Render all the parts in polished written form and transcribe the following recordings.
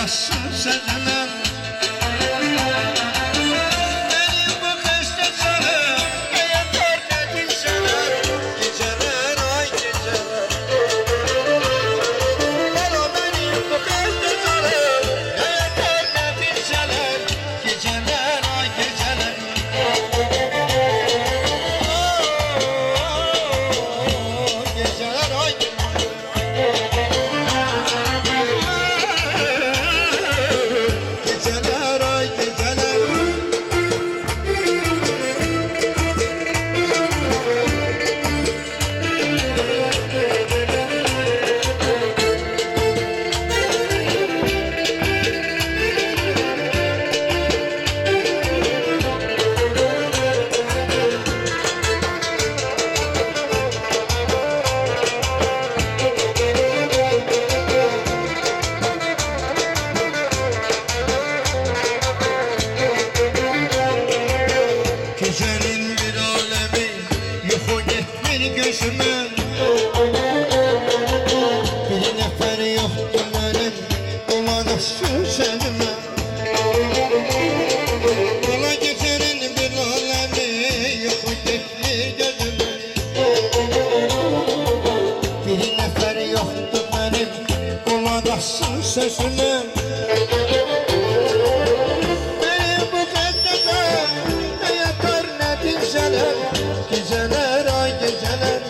Olmazsın sözüme Gecenin bir alemi yuhu gitmir gözüme Bir nefer yoktu benim dolanasın sözüme Ola gecenin bir alemi yuhu gitmir gözüme Bir nefer yoktu benim dolanasın sözüme Geceler ay geceler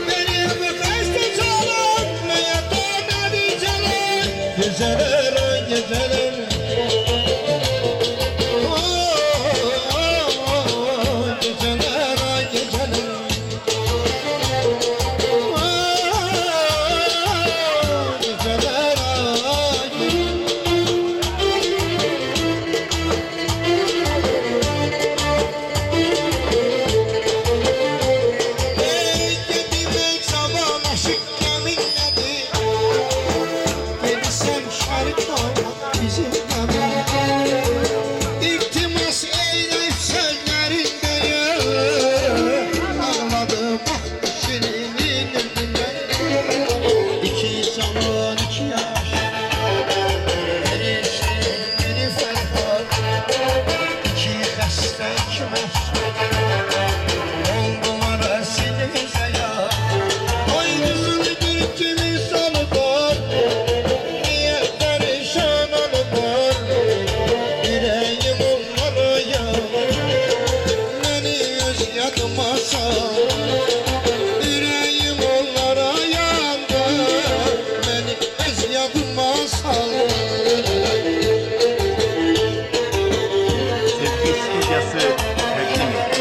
Beni bu kaçta çalar Ne yatar ne diceler Geceler ay geceler Geceler ay geceler Geceler ay İltimas eyleyip sözlerinde ağladı bak şirinin önünden İki zaman iki yaş Biri şirin biri ferhat İki hasta iki mesut Oldular esimize ya Ay kızıl bir kimi salıklar Niye perişan alıklar Yüreğim onlara ya Beni öz yadıma sal Yüreğim onlara yandı Beni öz yadıma sal Sevgi stüdyosu takdim ediyor.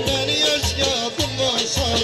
Beni öz yadıma sal